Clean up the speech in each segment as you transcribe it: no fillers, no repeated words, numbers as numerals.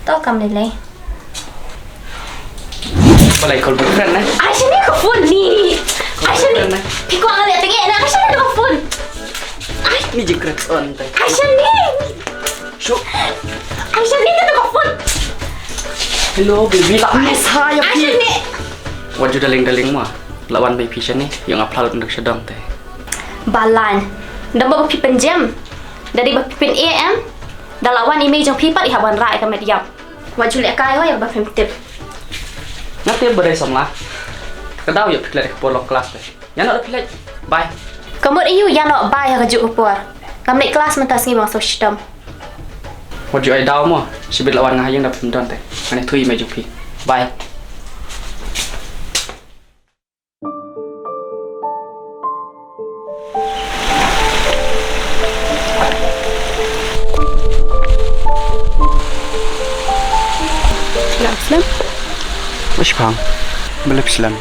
to cầm lên lấy Bà lại còn bật phun này ai xem cái phun đi ai xem đi thì quang lại tiếng nghe nè ai xem cái phun ai Ini jengkret on tay ai xem đi Syuk ai xem đi cái phun Hello baby tak saya ai xem đi Wajud daling-daling mah lawan baby ni yang upload untuk sedang teh balan dah bawa pipen jam dari bawa pipen AM dah lawan image yang pipat ihawan rai kami diam wajud lek kai yang bawa pipen tip Nanti berai somlah Kedau ya pilih ke polok kelas teh Ya nak pilih Bye kamu iu yang nak buy hajuk upor kami kelas mentas ngi bang sistem Wajud ai dau mah sibit lawan ngahayang dapat mendon teh Ane thui maju pi Bye Aslam? Wish bang, belum Islam.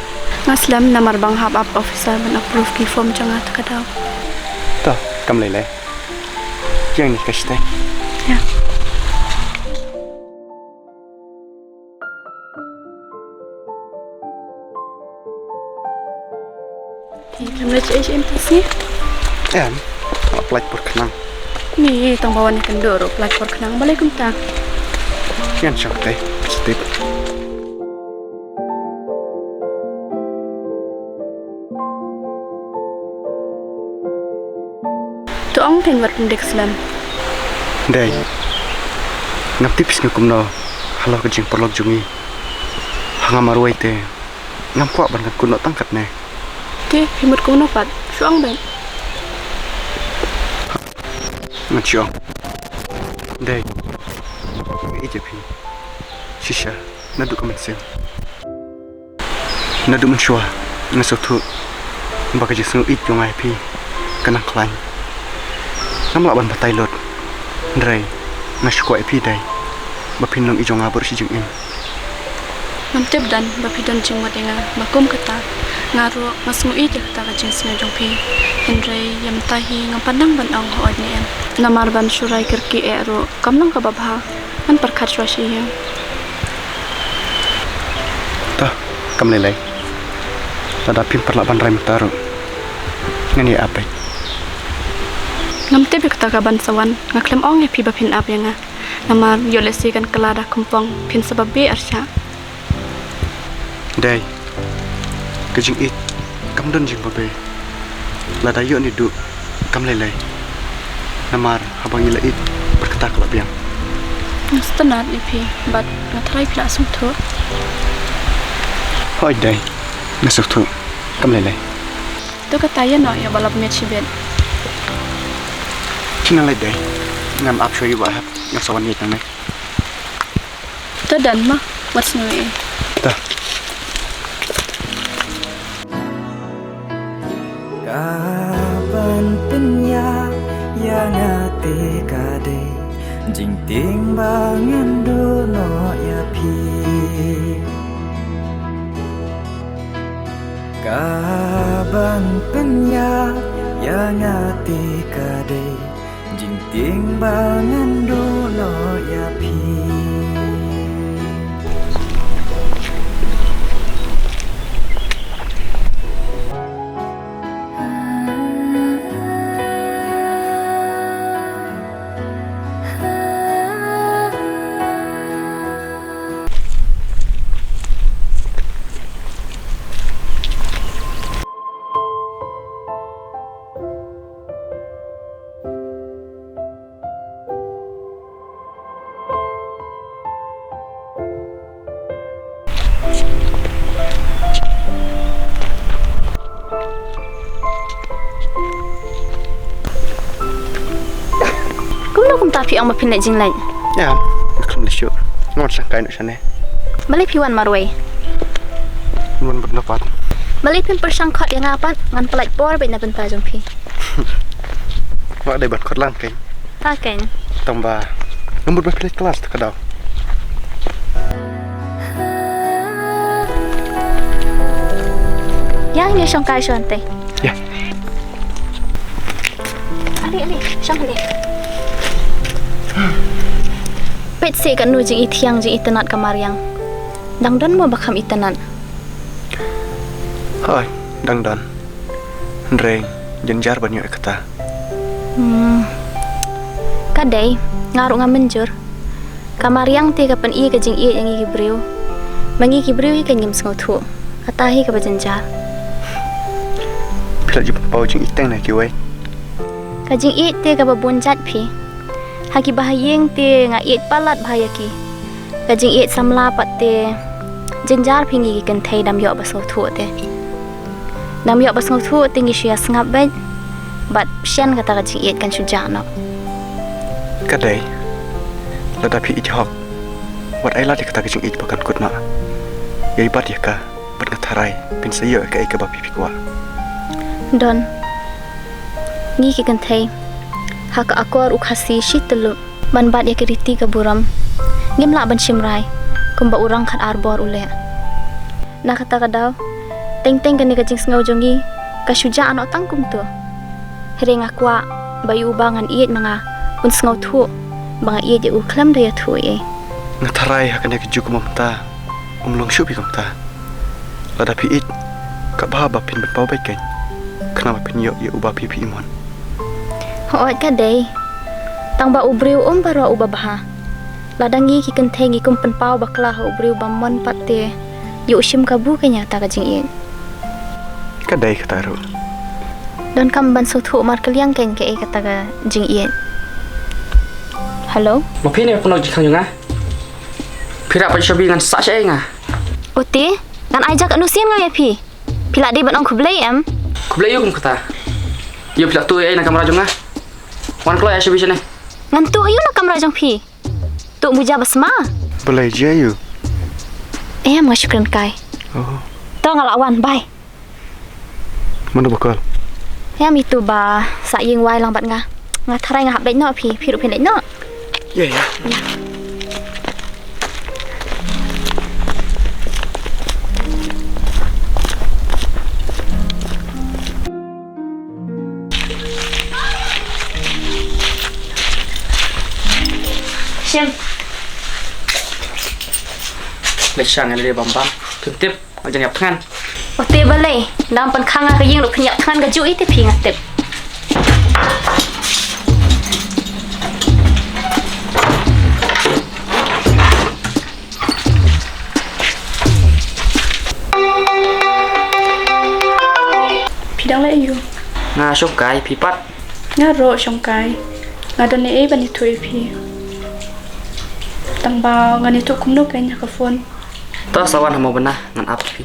Aslam namar bang hab up officer ban approve ki form jangat kadau. Toh, kam lele. Jangan ni kasih teh. Ya. Kamu nak cek HMTC? Apply perkenang. Ni tong bawa ni kendur apply for kenang balai kunta. Jangan syok teh, positif. Tu ong ten wat pendek Islam. Dai. Ngap tipis ngakum no. Halo kejing perlok jungi. Hanga maruai teh. Ngam kuat ban kun nak tangkat ne. Ke himut ko nopat. Suang ben. Ngat syok. Dai. Ije pi. Shisha, nadu kamen sel. Nadu mensyua. Ngasotu. Baka jisu it yung ai pi. Kanang klain. Ngam laban batai lot. Ndrai. Ngasiko ai pi dai. Bapin long ijong ngabur si jing im. Ngam tip dan bapidon jing wadenga makum kata. Ngaru masmu i je kata kajing sina jong pi. Hendrai yam tahi ngam pandang ban ong ho ni em. Namar ban surai kirki ero kamlang ka babha. An perkhat swasi yang. Toh, kam lele. Tada pim perlaban rai mutaru. Ngani apa? Ngam tip kata kaban sawan ngaklem ong pi bapin ap yang namar yolesi kan kelada kumpong pin sebab be arsya. Dai. Kejing it. Kam don jing babe. Lada yo ni du. Kam lele. Namar habang ila it berkata kelab yang. Stenat ipi but ngatrai pila sum tu. Hoi dai. Nasuk tu. Kam lele. Tu kata ya no ya balap met sibet. Kina le dai. Ngam ap show you what hap. Ngam sawan ni tang ne. Tu dan mah what's new eh. Dah. Kapan penyak yang hati kade jing timbangan dono ya pi Kapan penyak yang hati kade jing timbangan dono ya pi tapi ang mapinat jing lain Ya, naklam le syuk. Ngon sangkai nak sana. balik piwan marway Nuan berdapat. balik pin persangkot yang apa ngan pelat por ben na benta jong pi Wak dai bat kot lang kai. taken Tambah. Ngambut berkelas kelas tak kadau. yang ni sangkai shante Ya. ali sangkai pet se kan nu jing ithiang jing itenat kamariang dang don mo bakam itenat Hoi, dang don. Reng, jenjar banyo kata. kadai ngaruk ngamenjur kamariang te kapan i ka jing i yang i briu mangi ki briu i kan ngim sngau thu atahi ka bajenjar Pila ji pau jing iteng na ki wai. ka jing i te ka babunjat phi haki bahayeng te nga i palat bahaya ki ka jing i samla pat te jenjar phingi ki kan thai dam yo basau thu te dam yo basau thu tingi shia sngap bet bat sian kata ka jing i kan sujano Kadai. Lada pi ijhok. Wat ai lati kata jing ij bakan kutna. Yai bat ya ka. Bat ngatharai pin sayo ka ka ba pi kwa. don ngi ki kan thai hak akor ukhasi shitlu ban bat ya kiriti ka buram ngimla ban shimrai kumba urang khat arbor ule na kata kadaw teng kan ni ka jing sngau jongi ka shuja ano tangkum tu hereng akwa bayu bangan iet manga un sngau thu banga iet ya uklam da ya thu e Ngatharai hakan ya ki juk mamta. Long shu pi kamta. Lada pi ij. Ka ba ba pin pau bai kan. Kenapa pin yo ya uba pi pi imon. hoat ka dei tang ba ubriu baro ubabaha ladangi ki kan thengi kum pen pau bakla ho ubriu bamman patte yu shim kabu kanya ta ka jing iet Kadai kata ru. don kam ban so thu mar kaliang keng ke kata ga jing iet hello Mà phi này con nói gì không nhá? Phi đã phải cho bi ngăn xã sẽ ngà. ote dan ajak anu sian ngai phi pila de ban ong khublei em Kau beli yuk kata. Yuk pila tu nak kamera jonga. Wan kalau ya sih này. ngan tu ayu na kamera jong phi tu muja basma Belai je you. ma syukran kai Oh, to ngalawan bye mana bakal? itu ba sa ying wai lang bat nga tharai nga hab dei no phi ru phin dei no Ya ya. Sim Lấy sang này để bấm bấm. Thường tiếp ở trên nhập khăn. ote balai dam pan khanga ka ying ru phnyak khan ga ju ite phi nga tep Pidang le yu. Nga số cái phi bắt. Nga ro shong kai. Nga don ne e ban ni thui phi. Tang ba nga ni to kum no kai nya ka phone. Tao sawan hamo benar ngan apa phi.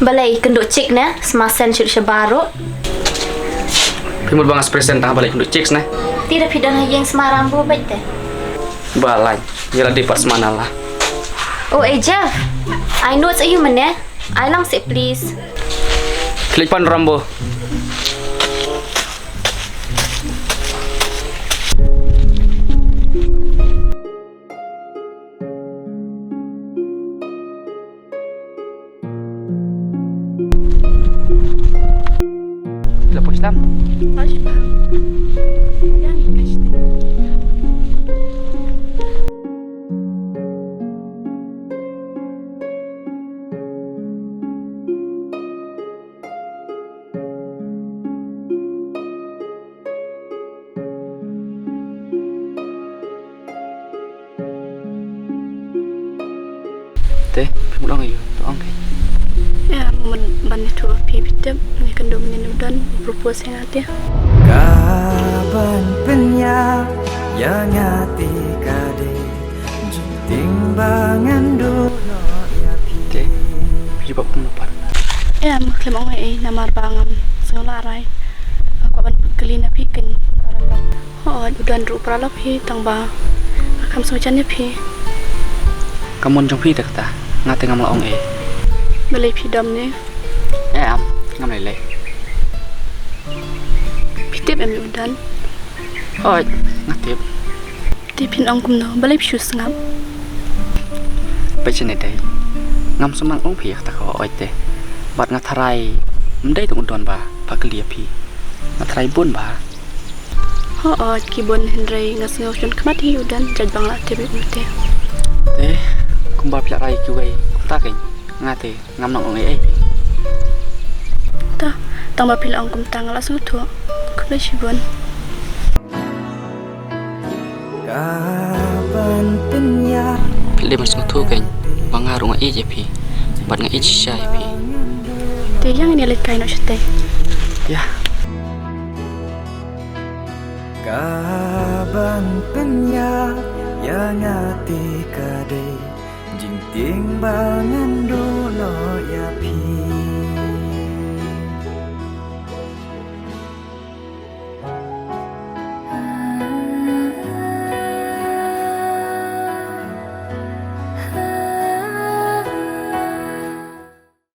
balai kendo cik na smasen syur shabaro Phi một bang present tang balik untuk chicks nih. tira pidan hayeng smarambo baite Balai. Jala di pas mana lah. oh Jeff I know it's a human eh I lang say please Klik pan Rambo. Lepas Islam. Ash pa. Yang ash ni. Teh, phi một đong ayo. Đong cái. Ya, mun ban ni tu phi pitep ni kan do men udan propose yang atia. Kaban penya yang hati kade timbangan dulu ya Teh, phi bab pun dapat. Ya, maklum orang eh namar bangam sengola rai. Aku ban kelina phi kan paralap. Oh, udan ru paralap hi tang ba. Akam sojan ni phi. Kamu trong phi tak ta. Ngate ngam laong eh. Balai phi dam ni. Am, ngam lai lai. Pitep em udan. Oi, ngate. Ti pin ong kum no balai phi sngap. ไปเช่นใดงำสมังองเพียกตะขออ้อยเตบัดงาทรายมันได้ตรงอุดรบาพักเลียพี่งาทรายบุญบา Ho ot kibon Henry ngas ngosion kmat hiudan jad bangla tebe ute. Te kumba pia rai kiwei ta keng ngate ngam nong ong ai pi Ta tang ba pil ang kum tang la su thu. Kule shibon. Kapan penya pile mas ngu thu keng bangarung ai je pi bat nga ich shai pi Te yang ni lek kai no shte. ya Kaban penya yang hati kadai jing tiang bangan dolo ya pi